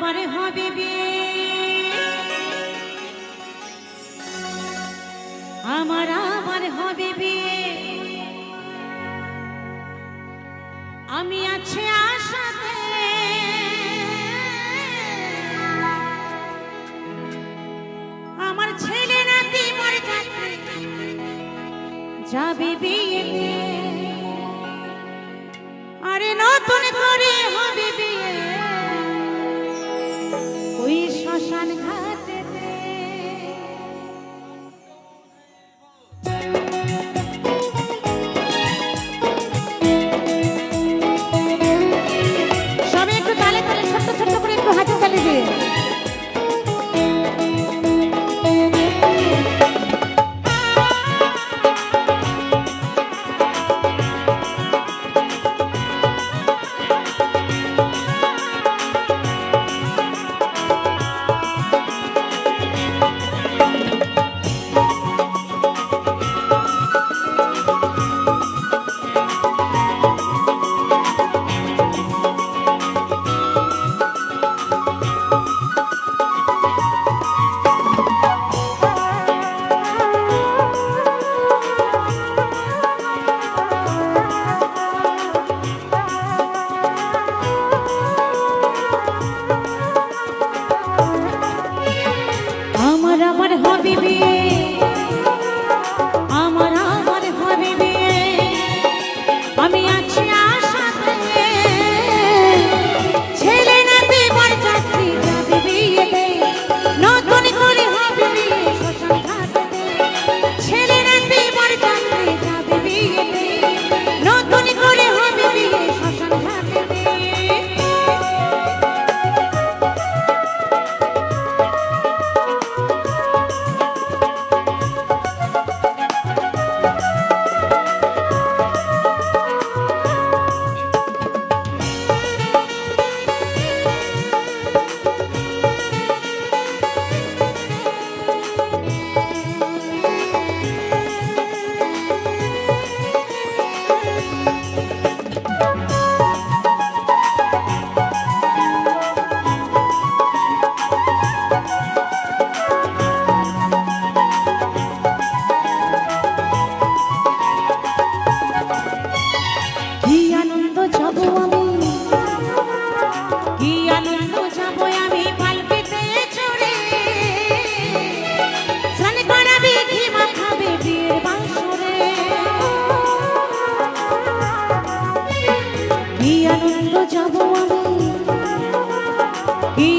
আবার হবে বিয়ে, আমার আবার হবে বিয়ে। আমি আছি আশাতে, আমার ছেলে নাতি বরযাত্রী যাবে বিয়েতে। আরে নতুন করে হবে বিয়ে ওই শ্মশান ঘাটেতে। সবাই একটু তালে তালে ছোট্ট ছোট্ট করে একটু হাতে তালে দিয়ে আমার হবে বিয়ে, আমার হবে বিয়ে। আমি আছি আশাতে, ছেলে নাতি বরযাত্রী যাবে বিয়েতে। নতুন করে হবে বিয়ে শ্মশান ঘাটেতে। ছেলে নাতি বরযাত্রী যাবে বিয়েতে। নতুন করে হবে বিয়ে শ্মশান ঘাটেতে।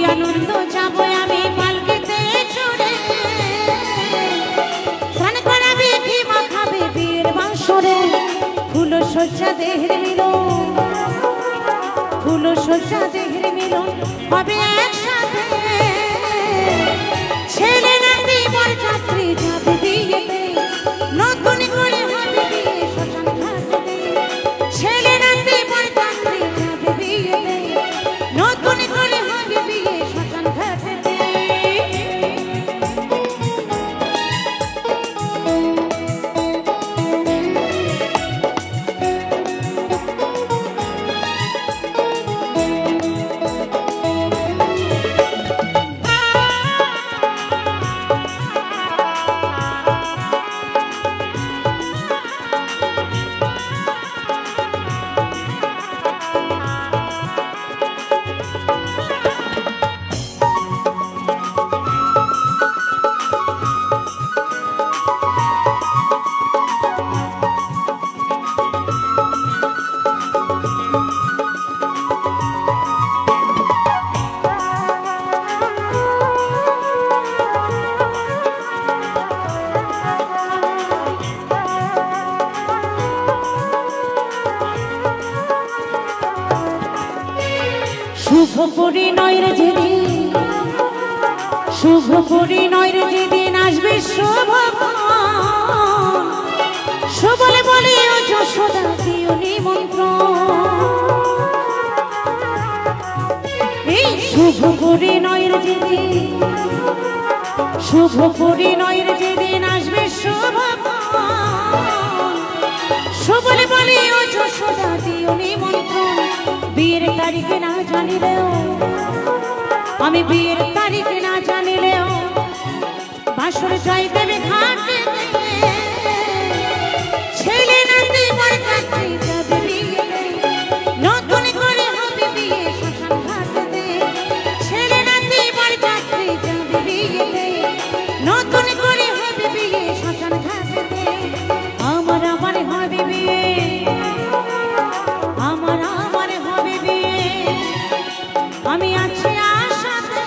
কি আনন্দ যাব আমি পালকিতে চড়ে। স্নান করাবে কি মাখাবে বিয়ের বাসরে। ফুল সজ্জা দেহের মিলন, ফুল সজ্জা দেহের মিলন হবে একসাথে। ছেলে নাতি বরযাত্রী যাবে বিয়েতে। নতুন করে হবে বিয়ে শ্মশান ঘাটেতে। ছেলে নাতি বরযাত্রী যাবে বিয়েতে। নতুন করে হবে বিয়ে শ্মশান ঘাটেতে। শুভ পরিণয়ের যেদিন, শুভ পরিণয়ের যেদিন আসবে শুভ বলে বলে যশোদা দিও নিমন্ত্রণ। এই শুভ পরিণয়ের যেদিন, শুভ পরিণয়ের যেদিন আসবে শুভ বলে যশোদা দিও নিমন্ত্রণ। বিয়ের তারিখে না জানিলেও আমি বিয়ের তারিখ না জানিলেও বাসর জয় দেবে ঘাটে ছেলে নাতি বরযাত্রী যাবে বিয়েতে নতুন করে হবে বিয়ে শ্মশান ঘাটে ছেলে নাতি বরযাত্রী যাবে বিয়েতে নতুন করে হবে বিয়ে শ্মশান ঘাটে আমার হবে বিয়ে আমার হবে বিয়ে আমি আছি আশাতে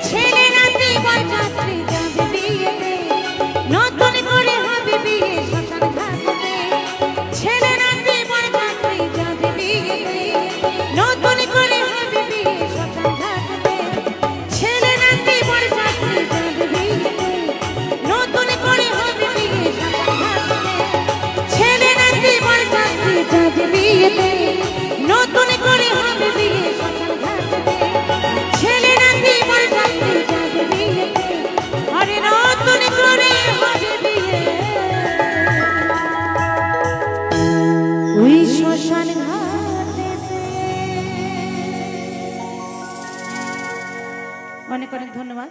ছেলে নাতি বরযাত্রী যাবে বিয়েতে নতুন করে হবে বিয়ে শ্মশান ঘাটে ছেলে নাতি বরযাত্রী যাবে বিয়েতে নতুন করে হবে বিয়ে শ্মশান ঘাটে ছেলে নাতি বরযাত্রী যাবে বিয়েতে নতুন করে হবে বিয়ে শ্মশান ঘাটে ছেলে নাতি বরযাত্রী যাবে বিয়েতে নতুন করে হবে বিয়ে শ্মশান ঘাটে ছেলে নাতি বরযাত্রী যাবে বিয়েতে আরে নতুন করে হবে বিয়ে ওই শ্মশান ঘাটে। অনেক অনেক ধন্যবাদ।